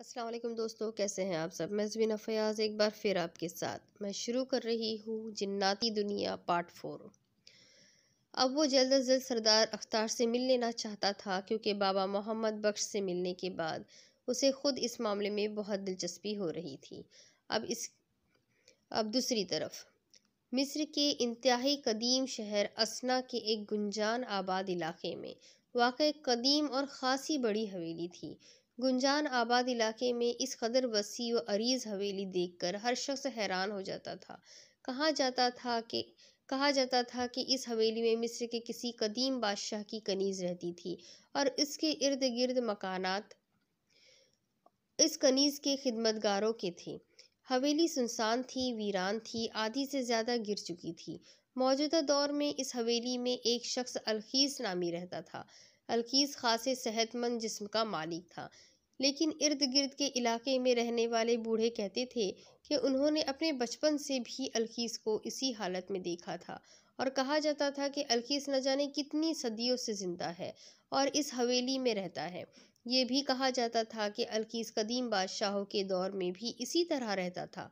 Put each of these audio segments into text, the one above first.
السلام علیکم دوستو، کیسے ہیں آپ سب؟ میں زبینہ فیاض ایک بار پھر آپ کے ساتھ میں شروع کر رہی ہوں جناتی دنیا پارٹ 4۔ اب وہ جلد از جلد سردار اختر سے مل لینا چاہتا تھا کیونکہ بابا محمد بخش سے ملنے کے بعد اسے خود اس معاملے میں بہت دلچسپی ہو رہی تھی۔ اب دوسری طرف مصر کے انتہائی قدیم شہر اسنا کے ایک گنجان آباد علاقے میں واقع ایک قدیم اور خاصی بڑی حویلی تھی۔ گنجان آباد علاقے میں اس قدر وسیع و عریض حویلی دیکھ کر ہر شخص حیران ہو جاتا تھا۔ کہا جاتا تھا کہ اس حویلی میں مصر کے کسی قدیم بادشاہ کی کنیز رہتی تھی اور اس کے ارد گرد مکانات اس کنیز کے خدمتگاروں کے تھے۔ حویلی سنسان تھی، ویران تھی، آدھی سے زیادہ گر چکی تھی۔ موجودہ دور میں اس حویلی میں ایک شخص الخیس نامی رہتا تھا۔ الخیس خاصے صحت مند جسم کا مالک تھا، لیکن ارد گرد کے علاقے میں رہنے والے بوڑھے کہتے تھے کہ انہوں نے اپنے بچپن سے بھی الخیس کو اسی حالت میں دیکھا تھا، اور کہا جاتا تھا کہ الخیس نہ جانے کتنی صدیوں سے زندہ ہے اور اس حویلی میں رہتا ہے۔ یہ بھی کہا جاتا تھا کہ الخیس قدیم بادشاہوں کے دور میں بھی اسی طرح رہتا تھا،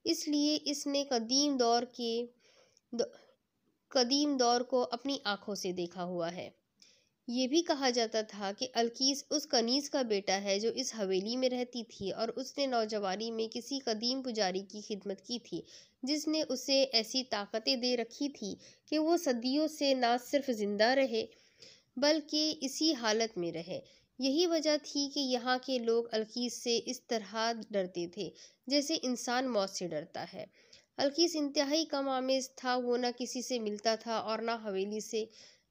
اس لیے اس نے قدیم دور کو اپنی آنکھوں سے دیکھا ہوا ہے۔ یہ بھی کہا جاتا تھا کہ الخیس اس کنیز کا بیٹا ہے جو اس حویلی میں رہتی تھی، اور اس نے نوجوانی میں کسی قدیم پجاری کی خدمت کی تھی جس نے اسے ایسی طاقتیں دے رکھی تھی کہ وہ صدیوں سے نہ صرف زندہ رہے بلکہ اسی حالت میں رہے۔ یہی وجہ تھی کہ یہاں کے لوگ الخیس سے اس طرح ڈرتے تھے جیسے انسان موت سے ڈرتا ہے۔ الخیس انتہائی کم آمیز تھا، وہ نہ کسی سے ملتا تھا اور نہ حویلی سے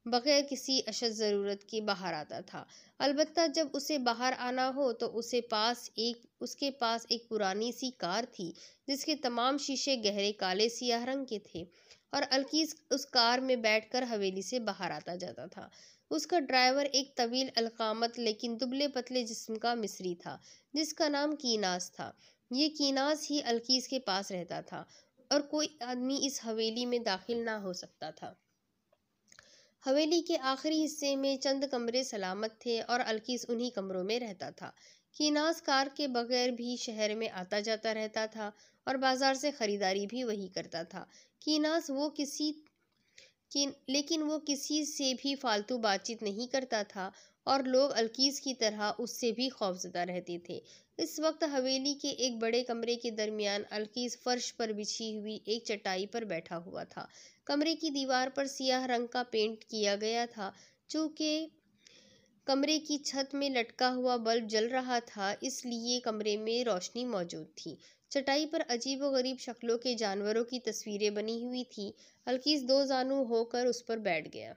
بغیر کسی اشد ضرورت کے باہر آتا تھا۔ البتہ جب اسے باہر آنا ہو تو اس کے پاس ایک پرانی سی کار تھی جس کے تمام شیشے گہرے کالے سیاہ رنگ کے تھے، اور الخیس اس کار میں بیٹھ کر حویلی سے باہر آتا جاتا تھا۔ اس کا ڈرائیور ایک طویل القامت لیکن دبلے پتلے جسم کا مصری تھا جس کا نام کیناز تھا۔ یہ کیناز ہی الخیس کے پاس رہتا تھا اور کوئی آدمی اس حویلی میں داخل نہ ہو سکتا تھا۔ حویلی کے آخری حصے میں چند کمرے سلامت تھے اور الخیس انہی کمروں میں رہتا تھا۔ کیناز کار کے بغیر بھی شہر میں آتا جاتا رہتا تھا اور بازار سے خریداری بھی وہی کرتا تھا۔ لیکن وہ کسی سے بھی فالتو بات چیت نہیں کرتا تھا اور لوگ الخیس کی طرح اس سے بھی خوفزدہ رہتے تھے۔ اس وقت حویلی کے ایک بڑے کمرے کے درمیان الخیس فرش پر بچھی ہوئی ایک چٹائی پر بیٹھا ہوا تھا۔ کمرے کی دیوار پر سیاہ رنگ کا پینٹ کیا گیا تھا۔ چونکہ کمرے کی چھت میں لٹکا ہوا بلب جل رہا تھا اس لیے کمرے میں روشنی موجود تھی۔ چٹائی پر عجیب و غریب شکلوں کے جانوروں کی تصویریں بنی ہوئی تھیں۔ الخیس دو زانو ہو کر اس پر بیٹھ گیا۔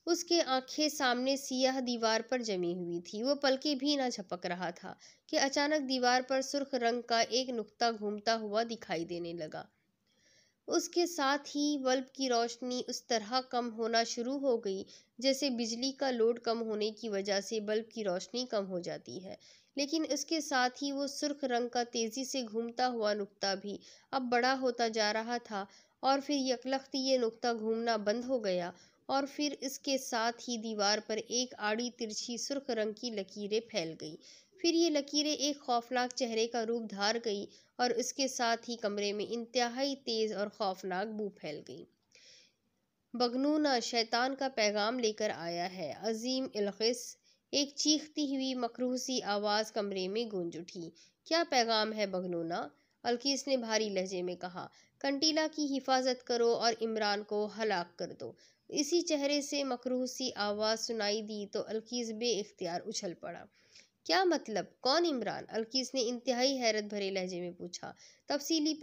اس کے آنکھیں سامنے سیاہ دیوار پر جمی ہوئی تھی۔ وہ پلکیں بھی نہ جھپک رہا تھا کہ اچانک دیوار پر سرخ رنگ کا ایک نقطہ گھومتا ہوا دکھائی دینے لگا۔ اس کے ساتھ ہی بلب کی روشنی اس طرح کم ہونا شروع ہو گئی جیسے بجلی کا لوڈ کم ہونے کی وجہ سے بلب کی روشنی کم ہو جاتی ہے، لیکن اس کے ساتھ ہی وہ سرخ رنگ کا تیزی سے گھومتا ہوا نقطہ بھی اب بڑا ہوتا جا رہا تھا، اور پھر یکلخت یہ نقطہ گھومنا بند ہو گیا، اور پھر اس کے ساتھ ہی دیوار پر ایک آڑی ترچھی سرخ رنگ کی لکیریں پھیل گئیں۔ پھر یہ لکیریں ایک خوفناک چہرے کا روپ دھار گئیں اور اس کے ساتھ ہی کمرے میں انتہائی تیز اور خوفناک بو پھیل گئی۔ بگنونا شیطان کا پیغام لے کر آیا ہے، عظیم القدس! ایک چیختی ہوئی مکروہ سی آواز کمرے میں گونج اٹھی۔ کیا پیغام ہے بگنونا؟ الخیس نے بھاری لہجے میں کہا۔ کنٹیلا کی حفاظت کرو اور عمران کو ہلاک کر دو۔ اسی چہرے سے مکروہ سی آواز سنائی دی تو الخیس بے اختیار اچھل پڑا۔ کیا مطلب؟ کون عمران؟ الخیس نے انتہائی حیرت بھرے لہجے میں پوچھا۔ تفصیلی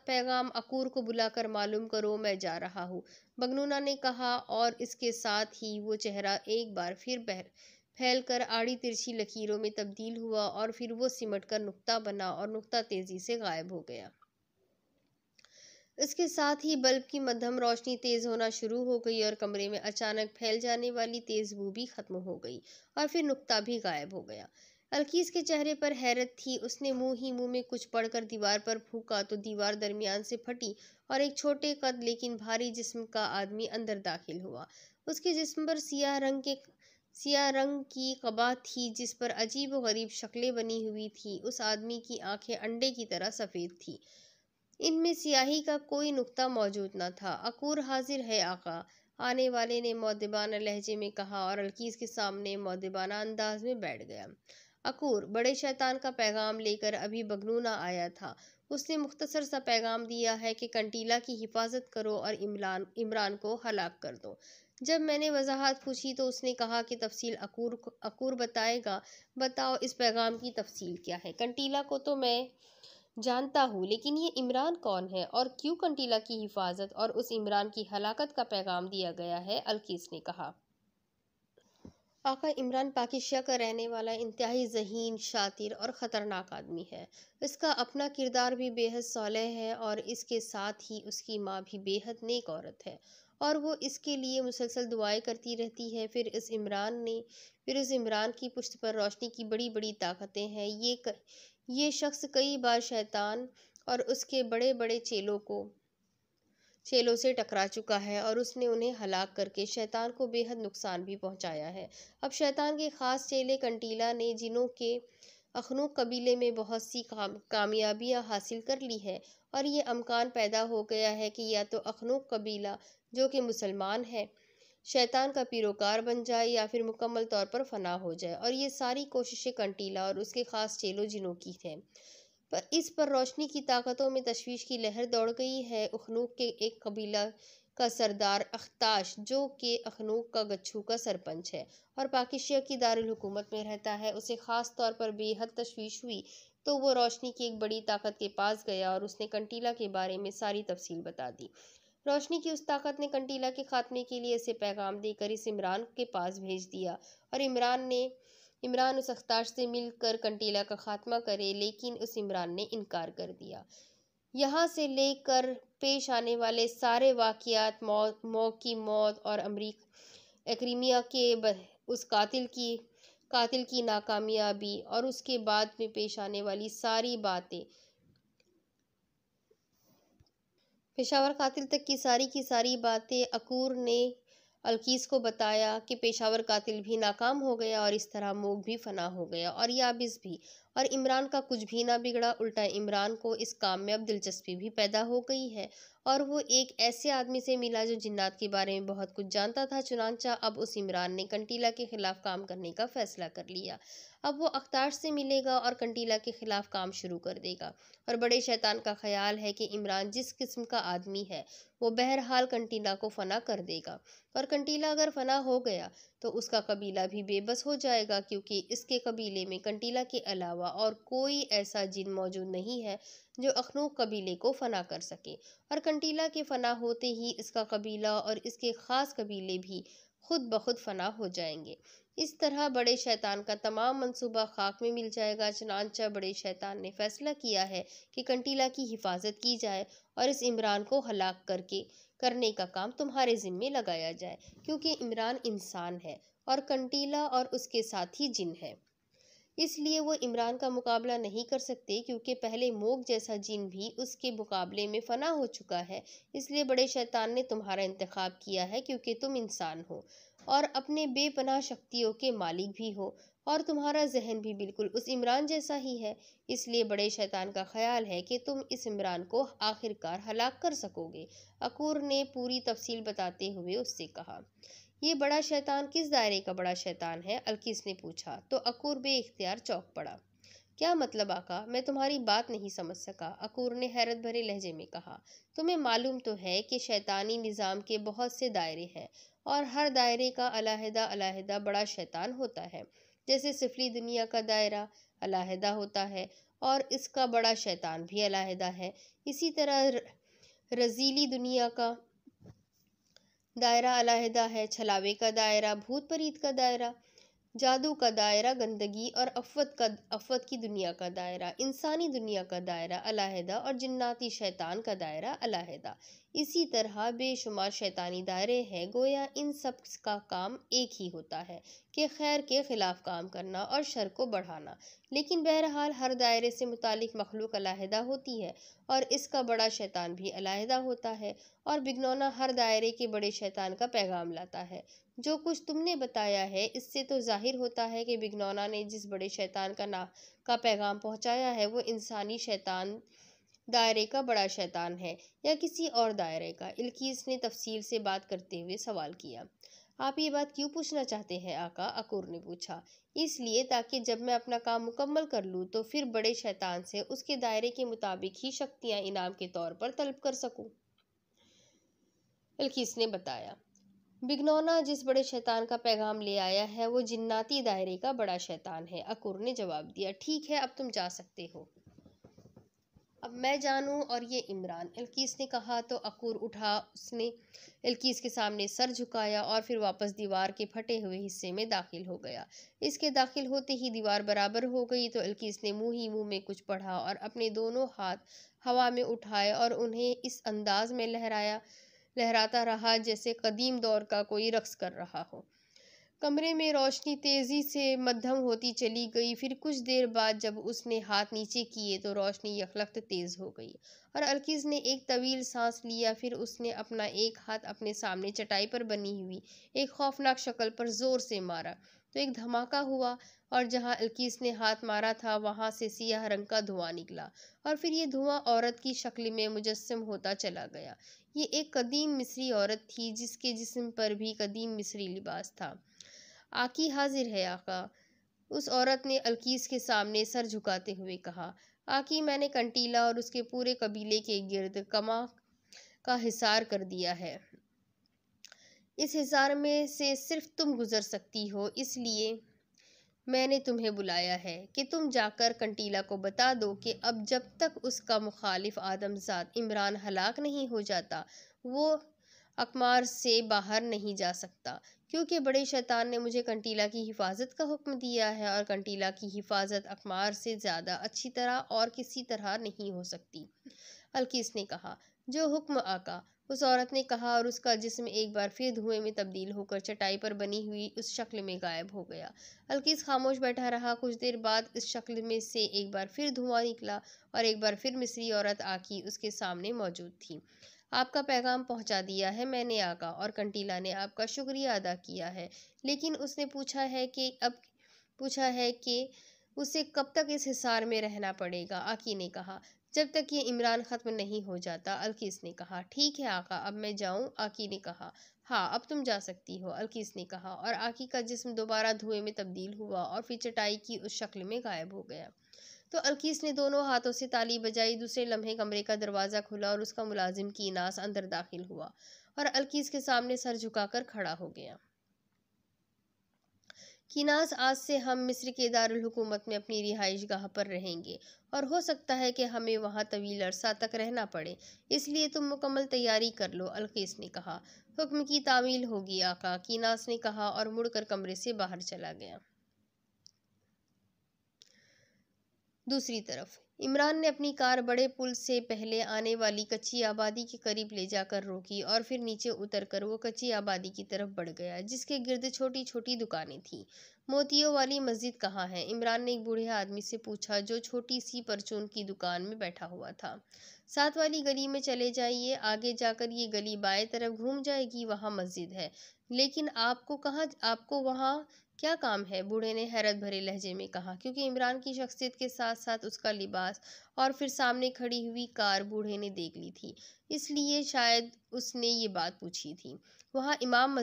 پیغام عقور کو بلا کر معلوم کرو، میں جا رہا ہوں، بگنونا نے کہا، اور اس کے ساتھ ہی وہ چہرہ ایک بار پھر پھیل کر آڑی ترچھی لکیروں میں تبدیل ہوا، اور پھر وہ سمٹ کر نقطہ بنا اور نقطہ تیزی سے غائب ہو گیا۔ اس کے ساتھ ہی بلب کی مدھم روشنی تیز ہونا شروع ہو گئی اور کمرے میں اچانک پھیل جانے والی تیز بو بھی ختم ہو گئی اور پھر نقطہ بھی غائب ہو گیا۔ الخیس کے چہرے پر حیرت تھی۔ اس نے منہ ہی منہ میں کچھ پڑھ کر دیوار پر پھونکا تو دیوار درمیان سے پھٹی اور ایک چھوٹے قد لیکن بھاری جسم کا آدمی اندر داخل ہوا۔ اس کے جسم پر سیاہ رنگ کے سیاہ رنگ کی قبا تھی جس پر عجیب و غریب شکلیں بنی ہوئی تھی۔ اس آدمی کی آنکھیں انڈے کی طرح سفید تھی، ان میں سیاہی کا کوئی نقطہ موجود نہ تھا۔ عقور حاضر ہے آقا، آنے والے نے مؤدبانہ لہجے میں کہا اور القیس کے سامنے مؤدبانہ انداز میں بیٹھ گیا۔ عقور بڑے شیطان کا پیغام لے کر ابھی بگنو نہ آیا تھا۔ اس نے مختصر سا پیغام دیا ہے کہ کنٹیلا کی حفاظت کرو اور عمران کو ہلاک کر دو۔ جب میں نے وضاحت پوچھی تو اس نے کہا کہ تفصیل عقور بتائے گا۔ بتاؤ اس پیغام کی تفصیل کیا ہے؟ کنٹیلا کو تو میں جانتا ہوں، لیکن یہ عمران کون ہے اور کیوں کنٹیلا کی حفاظت اور اس عمران کی ہلاکت کا پیغام دیا گیا ہے؟ القیس نے کہا۔ آقا، عمران پاکیزیہ کا رہنے والا انتہائی ذہین، شاطر اور خطرناک آدمی ہے۔ اس کا اپنا کردار بھی بے حد صالح ہے اور اس کے ساتھ ہی اس کی ماں بھی بے حد نیک عورت ہے اور وہ اس کے لیے مسلسل دعائیں کرتی رہتی ہے۔ پھر اس عمران کی پشت پر روشنی کی بڑی بڑی طاقتیں ہیں۔ یہ شخص کئی بار شیطان اور اس کے بڑے بڑے چیلوں سے ٹکرا چکا ہے اور اس نے انہیں ہلاک کر کے شیطان کو بے حد نقصان بھی پہنچایا ہے۔ اب شیطان کے خاص چیلے کنٹیلا نے جنوں کے اخنوق قبیلے میں بہت سی کامیابیاں حاصل کر لی ہے اور یہ امکان پیدا ہو گیا ہے کہ یا تو اخنوق قبیلہ جو کہ مسلمان ہے شیطان کا پیروکار بن جائے یا پھر مکمل طور پر فنا ہو جائے، اور یہ ساری کوششیں کنٹیلا اور اس کے خاص چیلوں جنوں کی ہیں۔ اس پر روشنی کی طاقتوں میں تشویش کی لہر دوڑ گئی ہے۔ اخنوق کے ایک قبیلہ کا سردار اختاش، جو کہ اخنوق کا گچھو کا سرپنچ ہے اور پاکیزیہ کی دارالحکومت میں رہتا ہے، اسے خاص طور پر بے حد تشویش ہوئی تو وہ روشنی کی ایک بڑی طاقت کے پاس گیا اور اس نے کنٹیلا کے بارے میں ساری تفصیل بتا دی۔ روشنی کی اس طاقت نے کنٹیلا کے خاتمے کے لیے اسے پیغام دے کر اس عمران کے پاس بھیج دیا اور عمران اس اختاش سے مل کر کنٹیلا کا خاتمہ کرے، لیکن اس عمران نے انکار کر دیا۔ یہاں سے لے کر پیش آنے والے سارے واقعات، موگ کی موت اور اکریمیا کے اس قاتل کی ناکامیابی اور اس کے بعد میں پیش آنے والی ساری باتیں، پشاور قاتل تک کی ساری باتیں عقور نے القیس کو بتایا کہ پشاور قاتل بھی ناکام ہو گیا اور اس طرح موگ بھی فنا ہو گیا اور یابس بھی، اور عمران کا کچھ بھی نہ بگڑا، الٹا عمران کو اس کام میں اب دلچسپی بھی پیدا ہو گئی ہے اور وہ ایک ایسے آدمی سے ملا جو جنات کے بارے میں بہت کچھ جانتا تھا۔ چنانچہ اب اس عمران نے کنٹیلا کے خلاف کام کرنے کا فیصلہ کر لیا۔ اب وہ اختاش سے ملے گا اور کنٹیلا کے خلاف کام شروع کر دے گا، اور بڑے شیطان کا خیال ہے کہ عمران جس قسم کا آدمی ہے وہ بہرحال کنٹیلا کو فنا کر دے گا، اور کنٹیلا اگر فنا ہو گیا تو اس کا قبیلہ بھی بے بس ہو جائے گا، کیونکہ اس کے قبیلے میں کنٹیلا کے علاوہ اور کوئی ایسا جن موجود نہیں ہے جو اخنوق قبیلے کو فنا کر سکے، اور کنٹیلا کے فنا ہوتے ہی اس کا قبیلہ اور اس کے خاص قبیلے بھی خود بخود فنا ہو جائیں گے۔ اس طرح بڑے شیطان کا تمام منصوبہ خاک میں مل جائے گا۔ چنانچہ بڑے شیطان نے فیصلہ کیا ہے کہ کنٹیلا کی حفاظت کی جائے اور اس عمران کو ہلاک کرنے کا کام تمہارے ذمے لگایا جائے، کیونکہ عمران انسان ہے اور کنٹیلا اور اس کے ساتھی جن ہے، اس لیے وہ عمران کا مقابلہ نہیں کر سکتے، کیونکہ پہلے موگ جیسا جن بھی اس کے مقابلے میں فنا ہو چکا ہے۔ اس لیے بڑے شیطان نے تمہارا انتخاب کیا ہے، کیونکہ تم انسان ہو اور اپنے بے پناہ شکتیوں کے مالک بھی ہو اور تمہارا ذہن بھی بالکل اس عمران جیسا ہی ہے۔ اس لیے بڑے شیطان کا خیال ہے کہ تم اس عمران کو آخرکار ہلاک کر سکو گے۔ عقور نے پوری تفصیل بتاتے ہوئے اس سے کہا۔ یہ بڑا شیطان کس دائرے کا بڑا شیطان ہے؟ القیس نے پوچھا تو عقور بے اختیار چونک پڑا۔ کیا مطلب آقا؟ میں تمہاری بات نہیں سمجھ سکا، عقور نے حیرت بھرے لہجے میں کہا۔ تمہیں معلوم تو ہے کہ شیطانی نظام کے بہت سے دائرے ہیں اور ہر دائرے کا علیحدہ بڑا شیطان ہوتا ہے، جیسے سفلی دنیا کا دائرہ علیحدہ ہوتا ہے اور اس کا بڑا شیطان بھی علیحدہ ہے، اسی طرح رذیلی دنیا کا دائرہ علیحدہ ہے، چھلاوے کا دائرہ، بھوت پریت کا دائرہ، جادو کا دائرہ، گندگی اور عفوت کی دنیا کا دائرہ، انسانی دنیا کا دائرہ علیحدہ اور جناتی شیطان کا دائرہ علیحدہ۔ اسی طرح بے شمار شیطانی دائرے ہیں، گویا ان سب کا کام ایک ہی ہوتا ہے کہ خیر کے خلاف کام کرنا اور شر کو بڑھانا۔ لیکن بہرحال ہر دائرے سے متعلق مخلوق علیحدہ ہوتی ہے اور اس کا بڑا شیطان بھی علیحدہ ہوتا ہے، اور بگنونا ہر دائرے کے بڑے شیطان کا پیغام لاتا ہے۔ جو کچھ تم نے بتایا ہے اس سے تو ظاہر ہوتا ہے کہ بگنونا نے جس بڑے شیطان کا پیغام پہنچایا ہے وہ انسانی شیطان دائرے کا بڑا شیطان ہے یا کسی اور دائرے کا۔ القیس نے تفصیل سے بات کرتے ہوئے سوال کیا۔ آپ یہ بات کیوں پوچھنا چاہتے ہیں آقا؟ اکور نے پوچھا۔ اس لیے تاکہ جب میں اپنا کام مکمل کر لوں تو پھر بڑے شیطان سے اس کے دائرے کے مطابق ہی شکتیاں انعام کے طور پر طلب کر سکوں۔ القیس نے بتایا۔ بگنونا جس بڑے شیطان کا پیغام لے آیا ہے وہ جناتی دائرے کا بڑا شیطان ہے، اکور نے جواب دیا۔ ٹھیک ہے، اب تم جا سکتے ہو۔ اب میں جانوں اور یہ عمران، القیس نے کہا تو اکور اٹھا۔ اس نے القیس کے سامنے سر جھکایا اور پھر واپس دیوار کے پھٹے ہوئے حصے میں داخل ہو گیا۔ اس کے داخل ہوتے ہی دیوار برابر ہو گئی تو القیس نے منہ ہی منہ میں کچھ پڑھا اور اپنے دونوں ہاتھ ہوا میں اٹھائے اور انہیں اس انداز میں لہراتا رہا جیسے قدیم دور کا کوئی رقص کر رہا ہو۔ کمرے میں روشنی تیزی سے مدھم ہوتی چلی گئی۔ پھر کچھ دیر بعد جب اس نے ہاتھ نیچے کیے تو روشنی یکلخت تیز ہو گئی اور القیس نے ایک طویل سانس لیا۔ پھر اس نے اپنا ایک ہاتھ اپنے سامنے چٹائی پر بنی ہوئی ایک خوفناک شکل پر زور سے مارا تو ایک دھماکہ ہوا اور جہاں القیس نے ہاتھ مارا تھا وہاں سے سیاہ رنگ کا دھواں نکلا اور پھر یہ دھواں عورت کی شکل میں مجسم ہوتا چلا گیا۔ یہ ایک قدیم مصری عورت تھی جس کے جسم پر بھی قدیم مصری لباس تھا۔ آقی حاضر ہے آقا، اس عورت نے القیس کے سامنے سر جھکاتے ہوئے کہا۔ آقی، میں نے کنٹیلا اور اس کے پورے قبیلے کے گرد کما کا حصار کر دیا ہے۔ اس حصار میں سے صرف تم گزر سکتی ہو، اس لیے میں نے تمہیں بلایا ہے کہ تم جا کر کنٹیلا کو بتا دو کہ اب جب تک اس کا مخالف آدم زاد عمران ہلاک نہیں ہو جاتا وہ اقمار سے باہر نہیں جا سکتا، کیونکہ بڑے شیطان نے مجھے کنٹیلا کی حفاظت کا حکم دیا ہے اور کنٹیلا کی حفاظت اقمار سے زیادہ اچھی طرح اور کسی طرح نہیں ہو سکتی۔ القیس نے کہا۔ جو حکم آقا، اس عورت نے کہا اور اس کا جسم ایک بار پھر دھوئیں میں تبدیل ہو کر چٹائی پر بنی ہوئی اس شکل میں غائب ہو گیا۔ القیس خاموش بیٹھا رہا۔ کچھ دیر بعد اس شکل میں سے ایک بار پھر دھواں نکلا اور ایک بار پھر مصری عورت آکی اس کے سامنے موجود تھی۔ آپ کا پیغام پہنچا دیا ہے میں نے آقا، اور کنٹیلا نے آپ کا شکریہ ادا کیا ہے، لیکن اس نے پوچھا ہے کہ اسے کب تک اس حصار میں رہنا پڑے گا؟ آقی نے کہا۔ جب تک یہ عمران ختم نہیں ہو جاتا، القیس نے کہا۔ ٹھیک ہے آقا، اب میں جاؤں؟ آقی نے کہا۔ ہاں، اب تم جا سکتی ہو، القیس نے کہا، اور آقی کا جسم دوبارہ دھوئیں میں تبدیل ہوا اور پھر چٹائی کی اس شکل میں غائب ہو گیا۔ تو القیس نے دونوں ہاتھوں سے تالی بجائی۔ دوسرے لمحے کمرے کا دروازہ کھلا اور اس کا ملازم کیناس اندر داخل ہوا اور القیس کے سامنے سر جھکا کر کھڑا ہو گیا۔ کیناس، آج سے ہم مصر کے دارالحکومت میں اپنی رہائش گاہ پر رہیں گے اور ہو سکتا ہے کہ ہمیں وہاں طویل عرصہ تک رہنا پڑے، اس لیے تم مکمل تیاری کر لو، القیس نے کہا۔ حکم کی تعمیل ہوگی آقا، کیناس نے کہا اور مڑ کر کمرے سے باہر چلا گیا۔ دوسری طرف عمران نے اپنی کار بڑے پل سے پہلے آنے والی کچی آبادی کے قریب لے جا کر روکی اور پھر نیچے اتر کر وہ کچی آبادی کی طرف بڑھ گیا جس کے گرد چھوٹی چھوٹی دکانیں تھیں۔ موتیوں والی مسجد کہاں ہے؟ عمران نے ایک بوڑھے آدمی سے پوچھا جو چھوٹی سی پرچون کی دکان میں بیٹھا ہوا تھا۔ ساتھ والی گلی میں چلے جائیے، آگے جا کر یہ گلی بائیں طرف گھوم جائے گی، وہاں مسجد ہے۔ لیکن آپ کو وہاں کیا کام ہے؟ بوڑھے نے حیرت بھرے لہجے میں کہا، کیونکہ عمران کی شخصیت کے ساتھ ساتھ اس کا لباس اور پھر سامنے کھڑی ہوئی کار بوڑھے نے دیکھ لی تھی، اس لیے شاید اس نے یہ بات پوچھی تھی۔ وہاں امام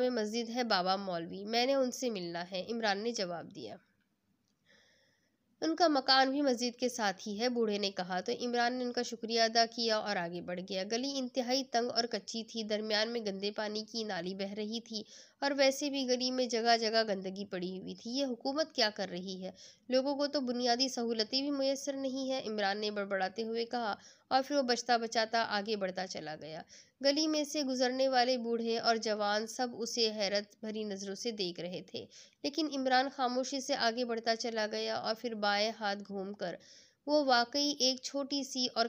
مسجد ہے بابا مولوی، میں نے ان سے ملنا ہے، عمران نے جواب دیا۔ ان کا مکان بھی مسجد کے ساتھ ہی ہے، بوڑھے نے کہا۔ تو عمران نے ان کا شکریہ ادا کیا اور آگے بڑھ گیا۔ گلی انتہائی تنگ اور کچی تھی، درمیان میں گندے پانی کی نالی بہہ رہی تھی اور ویسے بھی گلی میں جگہ جگہ گندگی پڑی ہوئی تھی۔ یہ حکومت کیا کر رہی ہے؟ لوگوں کو تو بنیادی سہولتیں بھی میسر نہیں ہیں، عمران نے بڑبڑاتے ہوئے کہا اور پھر وہ بچتا بچاتا آگے بڑھتا چلا گیا۔ گلی میں سے گزرنے والے بوڑھے اور جوان سب اسے حیرت بھری نظروں سے دیکھ رہے تھے، لیکن عمران خاموشی سے آگے بڑھتا چلا گیا اور پھر بائیں ہاتھ گھوم کر وہ واقعی ایک چھوٹی سی اور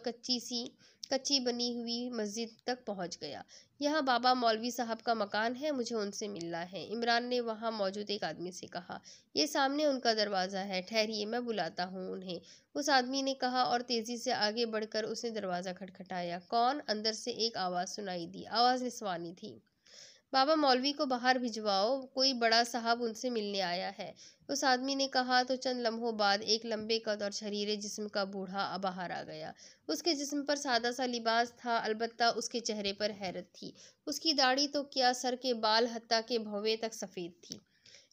کچی بنی ہوئی مسجد تک پہنچ گیا۔ یہاں بابا مولوی صاحب کا مکان ہے، مجھے ان سے ملنا ہے، عمران نے وہاں موجود ایک آدمی سے کہا۔ یہ سامنے ان کا دروازہ ہے، ٹھہریے میں بلاتا ہوں انہیں، اس آدمی نے کہا اور تیزی سے آگے بڑھ کر اس نے دروازہ کھٹکھٹایا۔ کون؟ اندر سے ایک آواز سنائی دی، آواز نسوانی تھی۔ بابا مولوی کو باہر بھجواؤ، کوئی بڑا صاحب ان سے ملنے آیا ہے، اس آدمی نے کہا تو چند لمحوں بعد ایک لمبے قد اور چھریرے جسم کا بوڑھا باہر آ گیا۔ اس کے جسم پر سادہ سا لباس تھا، البتہ اس کے چہرے پر حیرت تھی۔ اس کی داڑھی تو کیا، سر کے بال حتیٰ کہ بھویں تک سفید تھی،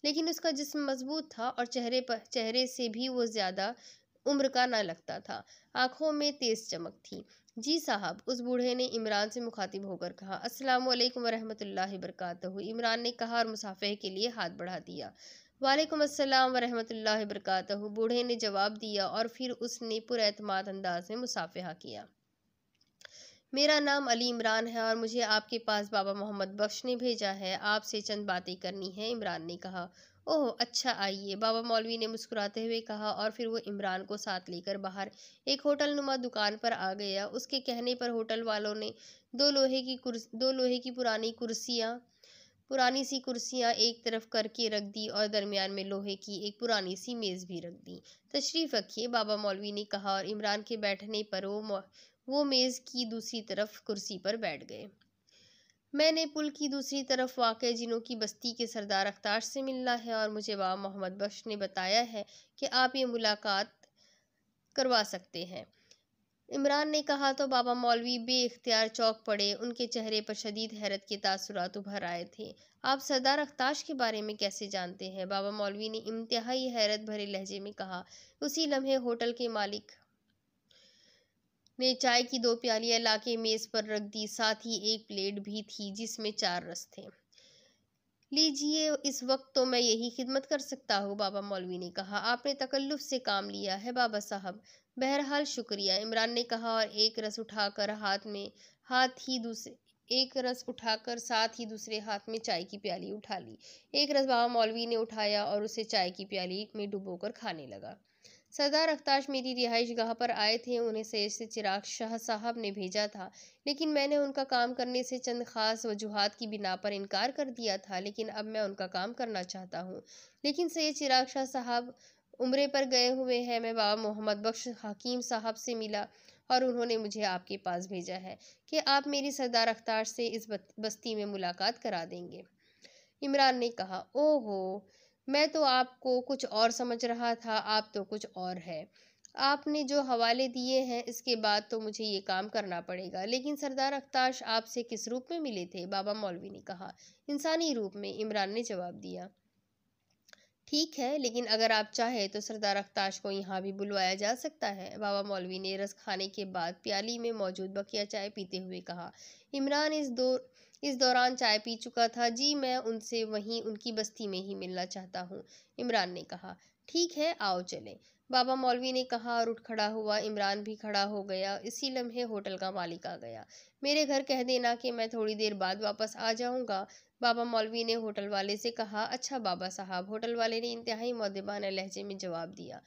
لیکن اس کا جسم مضبوط تھا اور چہرے سے بھی وہ زیادہ عمر کا نہ لگتا تھا۔ آنکھوں میں تیز چمک تھی۔ جی صاحب، اس بوڑھے نے عمران سے مخاطب ہو کر کہا۔ السلام علیکم ورحمۃ اللہ وبرکاتہ، عمران نے کہا اور مصافحے کے لیے ہاتھ بڑھا دیا۔ وعلیکم السلام ورحمۃ اللہ وبرکاتہ، بوڑھے نے جواب دیا اور پھر اس نے پراعتماد انداز میں مصافحہ کیا۔ میرا نام علی عمران ہے اور مجھے آپ کے پاس بابا محمد بخش نے بھیجا ہے، آپ سے چند باتیں کرنی ہیں، عمران نے کہا۔ اوہ اچھا، آئیے، بابا مولوی نے مسکراتے ہوئے کہا اور پھر وہ عمران کو ساتھ لے کر باہر ایک ہوٹل نما دکان پر آ گیا۔ اس کے کہنے پر ہوٹل والوں نے دو لوہے کی پرانی سی کرسیاں ایک طرف کر کے رکھ دی اور درمیان میں لوہے کی ایک پرانی سی میز بھی رکھ دی۔ تشریف رکھیے، بابا مولوی نے کہا اور عمران کے بیٹھنے پر وہ میز کی دوسری طرف کرسی پر بیٹھ گئے۔ میں نے پل کی دوسری طرف واقع جنوں کی بستی کے سردار اختاش سے ملنا ہے اور مجھے بابا محمد بخش نے بتایا ہے کہ آپ یہ ملاقات کروا سکتے ہیں۔ عمران نے کہا تو بابا مولوی بے اختیار چونک پڑے، ان کے چہرے پر شدید حیرت کے تاثرات ابھر آئے تھے۔ آپ سردار اختاش کے بارے میں کیسے جانتے ہیں؟ بابا مولوی نے انتہائی حیرت بھرے لہجے میں کہا۔ اسی لمحے ہوٹل کے مالک نے چائے کی 2 پیالیاں لا کے میز پر رکھ دی، ساتھ ہی ایک پلیٹ بھی تھی جس میں 4 رس تھے۔ لیجیے، اس وقت تو میں یہی خدمت کر سکتا ہوں، بابا مولوی نے کہا۔ آپ نے تکلف سے کام لیا ہے بابا صاحب۔ بہرحال شکریہ، عمران نے کہا اور ایک رس اٹھا کر ساتھ ہی دوسرے ہاتھ میں چائے کی پیالی اٹھا لی۔ ایک رس بابا مولوی نے اٹھایا اور اسے چائے کی پیالی میں ڈبو کر کھانے لگا۔ سردار اختاش میری رہائش گاہ پر آئے تھے، انہیں سید چراغ شاہ صاحب نے بھیجا تھا، لیکن میں نے ان کا کام کرنے سے چند خاص وجوہات کی بنا پر انکار کر دیا تھا، لیکن اب میں ان کا کام کرنا چاہتا ہوں۔ لیکن سید چراغ شاہ صاحب عمرے پر گئے ہوئے ہیں۔ میں بابا محمد بخش حکیم صاحب سے ملا اور انہوں نے مجھے آپ کے پاس بھیجا ہے کہ آپ میری سردار اختاش سے اس بستی میں ملاقات کرا دیں گے۔ عمران نے کہا۔ اوہو، میں تو آپ کو کچھ اور سمجھ رہا تھا، آپ تو کچھ اور ہے۔ آپ نے جو حوالے دیے ہیں اس کے بعد تو مجھے یہ کام کرنا پڑے گا۔ لیکن سردار اختاش آپ سے کس روپ میں ملے تھے؟ بابا مولوی نے کہا۔ انسانی روپ میں، عمران نے جواب دیا۔ ٹھیک ہے، لیکن اگر آپ چاہیں تو سردار اختاش کو یہاں بھی بلوایا جا سکتا ہے، بابا مولوی نے رس کھانے کے بعد پیالی میں موجود بقیہ چائے پیتے ہوئے کہا۔ عمران اس دوران چائے پی چکا تھا۔ جی، میں ان سے وہیں ان کی بستی میں ہی ملنا چاہتا ہوں، عمران نے کہا۔ ٹھیک ہے، آؤ چلیں، بابا مولوی نے کہا اور اٹھ کھڑا ہوا۔ عمران بھی کھڑا ہو گیا۔ اسی لمحے ہوٹل کا مالک آ گیا۔ میرے گھر کہہ دینا کہ میں تھوڑی دیر بعد واپس آ جاؤں گا، بابا مولوی نے ہوٹل والے سے کہا۔ اچھا بابا صاحب، ہوٹل والے نے انتہائی مؤدبانہ لہجے میں جواب دیا۔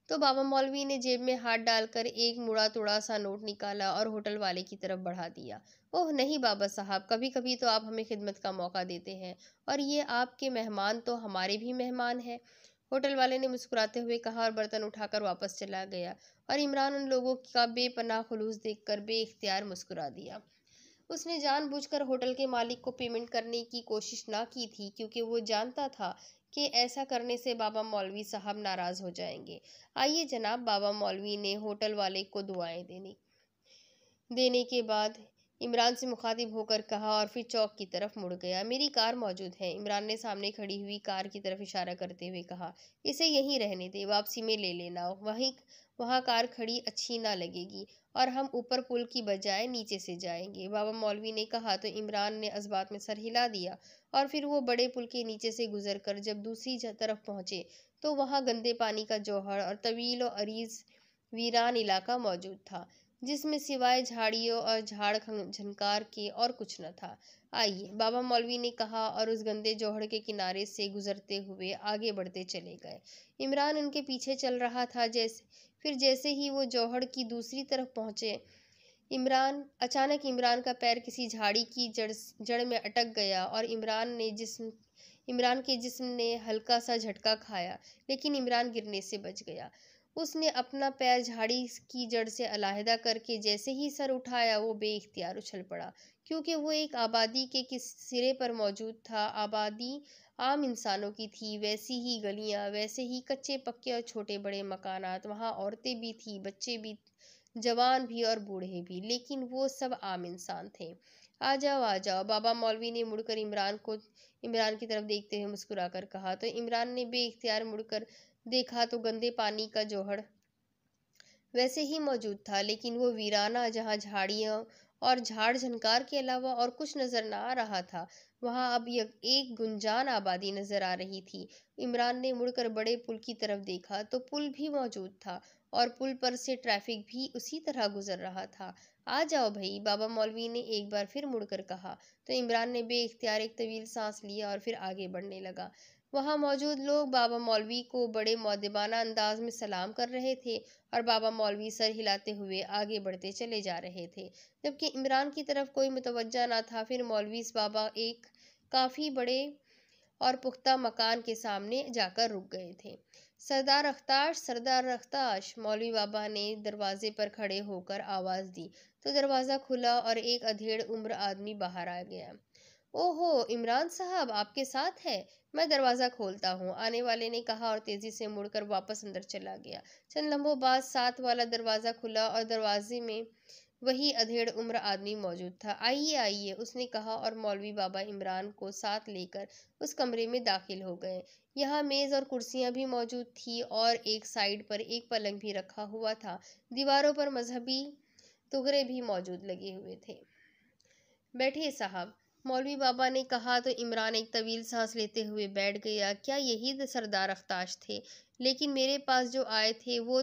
تو بابا مولوی نے جیب میں ہاتھ ڈال کر ایک مڑا توڑا سا نوٹ نکالا اور ہوٹل والے کی طرف بڑھا دیا۔ اوہ نہیں بابا صاحب، کبھی کبھی تو آپ ہمیں خدمت کا موقع دیتے ہیں، اور یہ آپ کے مہمان تو ہمارے بھی مہمان ہیں، ہوٹل والے نے مسکراتے ہوئے کہا اور برتن اٹھا کر واپس چلا گیا، اور عمران ان لوگوں کا بے پناہ خلوص دیکھ کر بے اختیار مسکرا دیا۔ اس نے جان بوجھ کر ہوٹل کے مالک کو پیمنٹ کرنے کی کوشش نہ کی تھی، کیونکہ وہ جانتا تھا کہ ایسا کرنے سے بابا مولوی صاحب ناراض ہو جائیں گے۔ آئیے جناب، بابا مولوی نے ہوٹل والے کو دعائیں دینے کے بعد عمران سے مخاطب ہو کر کہا اور پھر چوک کی طرف مڑ گیا۔ میری کار موجود ہے، عمران نے سامنے کھڑی ہوئی کار کی طرف اشارہ کرتے ہوئے کہا۔ اسے یہیں رہنے دے، واپسی میں لے لینا، وہاں کار کھڑی اچھی نہ لگے گی، اور ہم اوپر پل کی بجائے نیچے سے جائیں گے، بابا مولوی نے کہا تو عمران نے اس بات میں سر ہلا دیا، اور پھر وہ بڑے پل کے نیچے سے گزر کر جب دوسری طرف پہنچے تو وہاں گندے پانی کا جوہر اور طویل و عریض ویران علاقہ موجود تھا، جس میں سوائے جھاڑیوں اور جھاڑ جھنکار کے اور کچھ نہ تھا۔ آئیے، بابا مولوی نے کہا اور اس گندے جوہڑ کے کنارے سے گزرتے ہوئے آگے بڑھتے چلے گئے۔ عمران ان کے پیچھے چل رہا تھا۔ پھر جیسے ہی وہ جوہڑ کی دوسری طرف پہنچے، اچانک عمران کا پیر کسی جھاڑی کی جڑ میں اٹک گیا اور عمران کے جسم نے ہلکا سا جھٹکا کھایا، لیکن عمران گرنے سے بچ گیا۔ اس نے اپنا پیر جھاڑی کی جڑ سے علیحدہ کر کے جیسے ہی سر اٹھایا، وہ بے اختیار اچھل پڑا، کیونکہ وہ ایک آبادی کے کس سرے پر موجود تھا۔ آبادی عام انسانوں کی تھی، ویسی ہی گلیاں، ویسے ہی کچے پکے اور چھوٹے بڑے مکانات، وہاں عورتیں بھی تھیں، بچے بھی، جوان بھی اور بوڑھے بھی، لیکن وہ سب عام انسان تھے۔ آ جاؤ آ جاؤ، بابا مولوی نے مڑ کر عمران کی طرف دیکھتے ہوئے مسکرا کر کہا، تو عمران نے بے اختیار مڑ کر دیکھا تو گندے پانی کا جوہڑ ویسے ہی موجود تھا، لیکن وہ ویرانہ، جہاں جھاڑیوں اور جھاڑ جھنکار کے علاوہ اور کچھ نظر نہ آ رہا تھا، وہاں اب ایک گنجان آبادی نظر آ رہی تھی۔ عمران نے مڑ کر بڑے پل کی طرف دیکھا تو پل بھی موجود تھا اور پل پر سے ٹریفک بھی اسی طرح گزر رہا تھا۔ آ جاؤ بھائی، بابا مولوی نے ایک بار پھر مڑ کر کہا، تو عمران نے بے اختیار ایک طویل سانس لیا اور پھر آگے بڑھنے لگا۔ وہاں موجود لوگ بابا مولوی کو بڑے مؤدبانہ انداز میں سلام کر رہے تھے اور بابا مولوی سر ہلاتے ہوئے آگے بڑھتے چلے جا رہے تھے، جبکہ عمران کی طرف کوئی متوجہ نہ تھا۔ پھر مولوی بابا ایک کافی بڑے اور پختہ مکان کے سامنے جا کر رک گئے تھے۔ سردار اختاش، سردار اختاش، مولوی بابا نے دروازے پر کھڑے ہو کر آواز دی تو دروازہ کھلا اور ایک ادھیڑ عمر آدمی باہر آ گیا۔ اوہو، عمران صاحب آپ کے ساتھ ہے، میں دروازہ کھولتا ہوں، آنے والے نے کہا اور تیزی سے مڑ کر واپس اندر چلا گیا۔ چند لمحوں بعد ساتھ والا دروازہ کھلا اور دروازے میں وہی ادھیڑ عمر آدمی موجود تھا۔ آئیے آئیے، اس نے کہا اور مولوی بابا عمران کو ساتھ لے کر اس کمرے میں داخل ہو گئے۔ یہاں میز اور کرسیاں بھی موجود تھیں اور ایک سائیڈ پر ایک پلنگ بھی رکھا ہوا تھا۔ دیواروں پر مذہبی تغرے بھی موجود لگے ہوئے تھے۔ بیٹھیے صاحب، مولوی بابا نے کہا تو عمران ایک طویل سانس لیتے ہوئے بیٹھ گیا۔ کیا یہی سردار اختاش تھے؟ لیکن میرے پاس جو آئے تھے وہ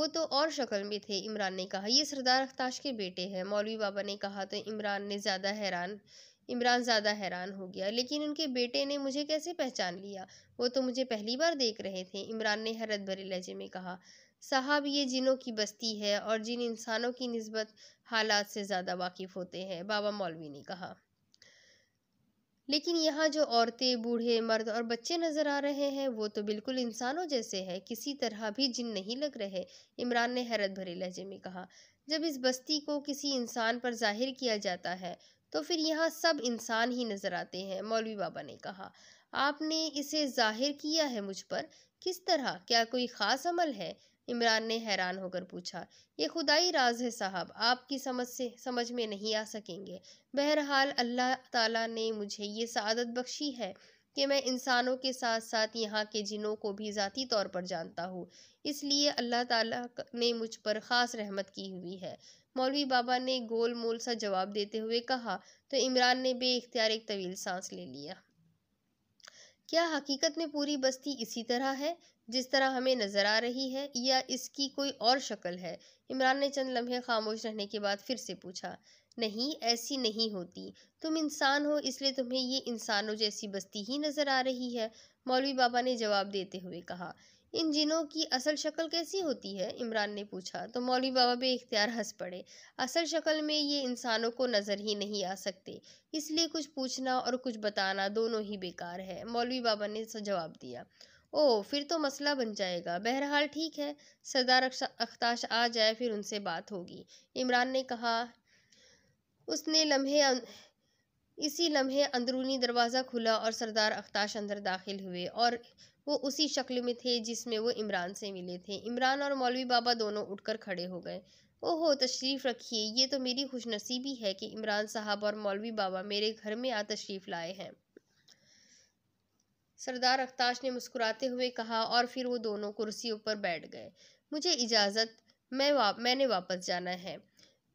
تو اور شکل میں تھے، عمران نے کہا۔ یہ سردار اختاش کے بیٹے ہیں، مولوی بابا نے کہا تو عمران زیادہ حیران ہو گیا۔ لیکن ان کے بیٹے نے مجھے کیسے پہچان لیا؟ وہ تو مجھے پہلی بار دیکھ رہے تھے، عمران نے حیرت بھرے لہجے میں کہا۔ صاحب، یہ جنوں کی بستی ہے اور جن انسانوں کی نسبت حالات سے زیادہ واقف ہوتے ہیں، بابا مولوی نے کہا۔ لیکن یہاں جو عورتیں، بوڑھے، مرد اور بچے نظر آ رہے ہیں، وہ تو بالکل انسانوں جیسے ہیں، کسی طرح بھی جن نہیں لگ رہے، عمران نے حیرت بھرے لہجے میں کہا۔ جب اس بستی کو کسی انسان پر ظاہر کیا جاتا ہے تو پھر یہاں سب انسان ہی نظر آتے ہیں، مولوی بابا نے کہا۔ آپ نے اسے ظاہر کیا ہے مجھ پر؟ کس طرح؟ کیا کوئی خاص عمل ہے؟ عمران نے حیران ہو کر پوچھا۔ یہ خدائی راز ہے صاحب، آپ کی سمجھ میں نہیں آ سکیں گے۔ بہرحال اللہ تعالیٰ نے مجھے یہ سعادت بخشی ہے کہ میں انسانوں کے ساتھ ساتھ یہاں کے جنوں کو بھی ذاتی طور پر جانتا ہوں، اس لیے اللہ تعالیٰ نے مجھ پر خاص رحمت کی ہوئی ہے، مولوی بابا نے گول مول سا جواب دیتے ہوئے کہا تو عمران نے بے اختیار ایک طویل سانس لے لیا۔ کیا حقیقت میں پوری بستی اسی طرح ہے جس طرح ہمیں نظر آ رہی ہے، یا اس کی کوئی اور شکل ہے؟ عمران نے چند لمحے خاموش رہنے کے بعد پھر سے پوچھا۔ نہیں، ایسی نہیں ہوتی، تم انسان ہو اس لیے تمہیں یہ انسانوں جیسی بستی ہی نظر آ رہی ہے، مولوی بابا نے جواب دیتے ہوئے کہا۔ ان جنوں کی اصل شکل کیسی ہوتی ہے؟ عمران نے پوچھا تو مولوی بابا بے اختیار ہنس پڑے۔ اصل شکل میں یہ انسانوں کو نظر ہی نہیں آ سکتے، اس لیے کچھ پوچھنا اور کچھ بتانا دونوں ہی بیکار ہے، مولوی بابا نے جواب دیا۔ اوہ، پھر تو مسئلہ بن جائے گا۔ بہرحال ٹھیک ہے، سردار اختاش آ جائے پھر ان سے بات ہوگی، عمران نے کہا۔ اسی لمحے اندرونی دروازہ کھلا اور سردار اختاش اندر داخل ہوئے، اور وہ اسی شکل میں تھے جس میں وہ عمران سے ملے تھے۔ عمران اور مولوی بابا دونوں اٹھ کر کھڑے ہو گئے۔ اوہو، تشریف رکھیے، یہ تو میری خوش نصیبی ہے کہ عمران صاحب اور مولوی بابا میرے گھر میں تشریف لائے ہیں، سردار اختاش نے مسکراتے ہوئے کہا، اور پھر وہ دونوں کرسیوں پر بیٹھ گئے۔ مجھے اجازت، میں نے واپس جانا ہے،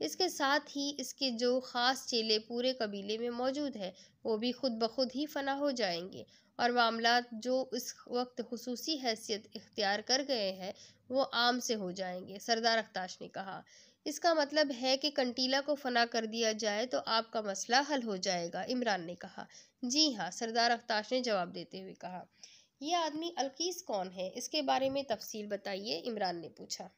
اس کے ساتھ ہی اس کے جو خاص چیلے پورے قبیلے میں موجود ہیں وہ بھی خود بخود ہی فنا ہو جائیں گے، اور معاملات جو اس وقت خصوصی حیثیت اختیار کر گئے ہیں وہ عام سے ہو جائیں گے۔ سردار اختاش نے کہا، اس کا مطلب ہے کہ کنٹیلا کو فنا کر دیا جائے تو آپ کا مسئلہ حل ہو جائے گا، عمران نے کہا۔ جی ہاں، سردار اختاش نے جواب دیتے ہوئے کہا۔ یہ آدمی القیس کون ہے؟ اس کے بارے میں تفصیل بتائیے، عمران نے پوچھا۔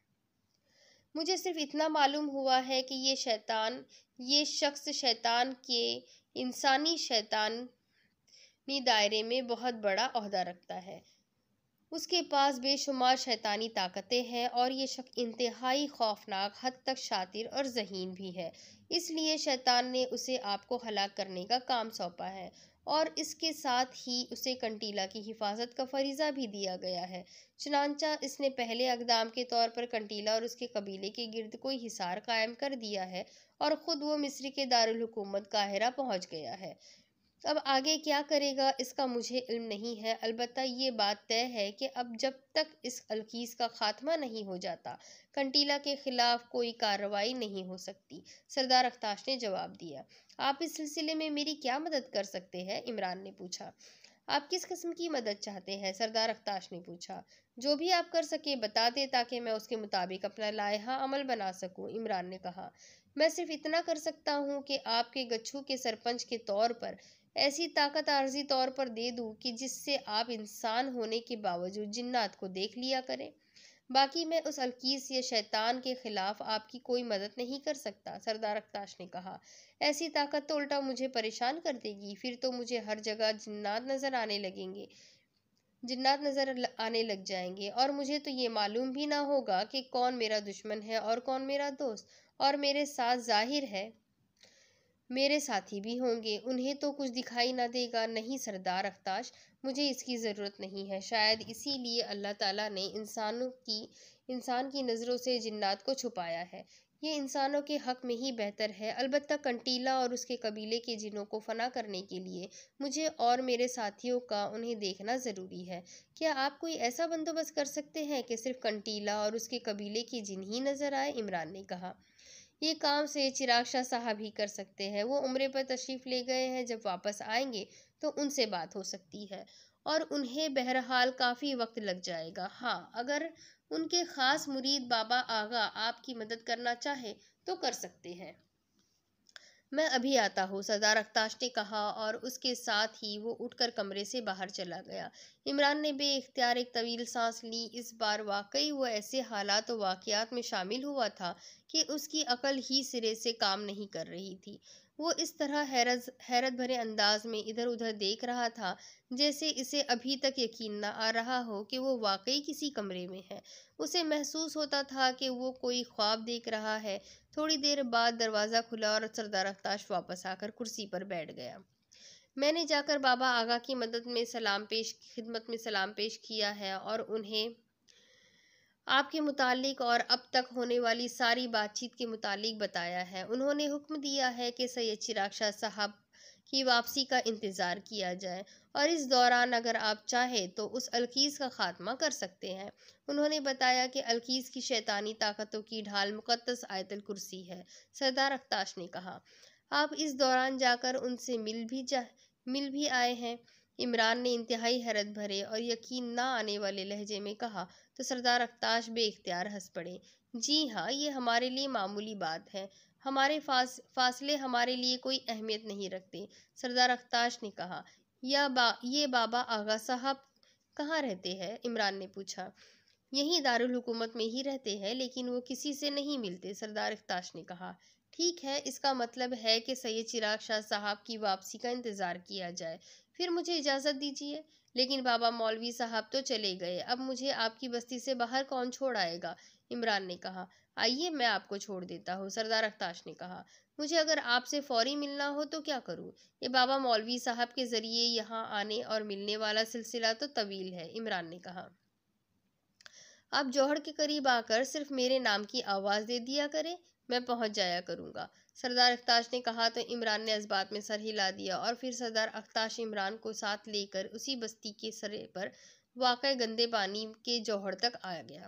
مجھے صرف اتنا معلوم ہوا ہے کہ یہ شخص شیطان کے انسانی شیطانی دائرے میں بہت بڑا عہدہ رکھتا ہے۔ اس کے پاس بے شمار شیطانی طاقتیں ہیں اور یہ شخص انتہائی خوفناک حد تک شاطر اور ذہین بھی ہے۔ اس لیے شیطان نے اسے آپ کو ہلاک کرنے کا کام سونپا ہے، اور اس کے ساتھ ہی اسے کنٹیلا کی حفاظت کا فریضہ بھی دیا گیا ہے۔ چنانچہ اس نے پہلے اقدام کے طور پر کنٹیلا اور اس کے قبیلے کے گرد کوئی حصار قائم کر دیا ہے اور خود وہ مصر کے دارالحکومت قاہرہ پہنچ گیا ہے۔ اب آگے کیا کرے گا اس کا مجھے علم نہیں ہے، البتہ یہ بات طے ہے کہ اب جب تک اس القیس کا خاتمہ نہیں ہو جاتا کنٹیلا کے خلاف کوئی کارروائی نہیں ہو سکتی، سردار اختاش نے جواب دیا۔ آپ اس سلسلے میں میری کیا مدد کر سکتے ہیں؟ عمران نے پوچھا۔ آپ کس قسم کی مدد چاہتے ہیں؟ سردار اختاش نے پوچھا۔ جو بھی آپ کر سکے بتا دیں تاکہ میں اس کے مطابق اپنا لائحہ عمل بنا سکوں، عمران نے کہا۔ میں صرف اتنا کر سکتا ہوں کہ آپ کے گچھو کے سرپنچ کے طور پر ایسی طاقت عارضی طور پر دے دوں کہ جس سے آپ انسان ہونے کے باوجود جنات کو دیکھ لیا کریں۔ باقی میں اس القیس یا شیطان کے خلاف آپ کی کوئی مدد نہیں کر سکتا، سردار اختاش نے کہا۔ ایسی طاقت تو الٹا مجھے پریشان کر دے گی، پھر تو مجھے ہر جگہ جنات نظر آنے لگ جائیں گے، اور مجھے تو یہ معلوم بھی نہ ہوگا کہ کون میرا دشمن ہے اور کون میرا دوست، اور میرے ساتھ ظاہر ہے میرے ساتھی بھی ہوں گے، انہیں تو کچھ دکھائی نہ دے گا۔ نہیں سردار اختاش، مجھے اس کی ضرورت نہیں ہے، شاید اسی لیے اللہ تعالیٰ نے انسان کی نظروں سے جنات کو چھپایا ہے۔ یہ انسانوں کے حق میں ہی بہتر ہے، البتہ کنٹیلا اور اس کے قبیلے کے جنوں کو فنا کرنے کے لیے مجھے اور میرے ساتھیوں کا انہیں دیکھنا ضروری ہے۔ کیا آپ کوئی ایسا بندوبست کر سکتے ہیں کہ صرف کنٹیلا اور اس کے قبیلے کے جن ہی نظر آئے؟ عمران نے کہا۔ یہ کام سے چراغ شاہ صاحب ہی کر سکتے ہیں، وہ عمرے پر تشریف لے گئے ہیں، جب واپس آئیں گے تو ان سے بات ہو سکتی ہے، اور انہیں بہرحال کافی وقت لگ جائے گا۔ ہاں، اگر ان کے خاص مرید بابا آغا آپ کی مدد کرنا چاہے تو کر سکتے ہیں۔ میں ابھی آتا ہوں، سردار اختاش نے کہا، اور اس کے ساتھ ہی وہ اٹھ کر کمرے سے باہر چلا گیا۔ عمران نے بے اختیار ایک طویل سانس لی۔ اس بار واقعی وہ ایسے حالات و واقعات میں شامل ہوا تھا کہ اس کی عقل ہی سرے سے کام نہیں کر رہی تھی۔ وہ اس طرح حیرت بھرے انداز میں ادھر ادھر دیکھ رہا تھا جیسے اسے ابھی تک یقین نہ آ رہا ہو کہ وہ واقعی کسی کمرے میں ہے۔ اسے محسوس ہوتا تھا کہ وہ کوئی خواب دیکھ رہا ہے۔ تھوڑی دیر بعد دروازہ کھلا اور سردار اختاش واپس آ کر کرسی پر بیٹھ گیا۔ میں نے جا کر بابا آغا کی خدمت میں سلام پیش کیا ہے اور انہیں آپ کے متعلق اور اب تک ہونے والی ساری بات چیت کے متعلق بتایا ہے۔ انہوں نے حکم دیا ہے کہ سید چراغ شاہ صاحب کی واپسی کا انتظار کیا جائے، اور اس دوران اگر آپ چاہیں تو اس القیس کا خاتمہ کر سکتے ہیں۔ انہوں نے بتایا کہ القیس کی شیطانی طاقتوں کی ڈھال مقدس آیت الکرسی ہے، سردار اختاش نے کہا۔ آپ اس دوران جا کر ان سے مل بھی آئے ہیں؟ عمران نے انتہائی حیرت بھرے اور یقین نہ آنے والے لہجے میں کہا تو سردار اختاش بے اختیار ہنس پڑے۔ جی ہاں، یہ ہمارے لیے معمولی بات ہے، ہمارے فاصلے ہمارے لیے کوئی اہمیت نہیں رکھتے، سردار اختاش نے کہا۔ یہ بابا آغا صاحب کہاں رہتے ہیں؟ عمران نے پوچھا۔ یہیں دارالحکومت میں ہی رہتے ہیں، لیکن وہ کسی سے نہیں ملتے، سردار اختاش نے کہا۔ ٹھیک ہے، اس کا مطلب ہے کہ سید چراغ شاہ صاحب کی واپسی کا انتظار کیا جائے۔ پھر مجھے اجازت دیجیے۔ لیکن بابا مولوی صاحب تو چلے گئے، اب مجھے آپ کی بستی سے باہر کون چھوڑ آئے گا؟ عمران نے کہا۔ آئیے میں آپ کو چھوڑ دیتا ہوں، سردار اختاش نے کہا۔ مجھے اگر آپ سے فوری ملنا ہو تو کیا کروں؟ یہ بابا مولوی صاحب کے ذریعے یہاں آنے اور ملنے والا سلسلہ تو طویل ہے، عمران نے کہا۔ آپ جوہر کے قریب آ کر صرف میرے نام کی آواز دے دیا کریں، میں پہنچ جایا کروں گا، سردار اختاش نے کہا تو عمران نے اس بات میں سر ہلا دیا، اور پھر سردار اختاش عمران کو ساتھ لے کر اسی بستی کے سرے پر واقع گندے پانی کے جوہر تک آ گیا۔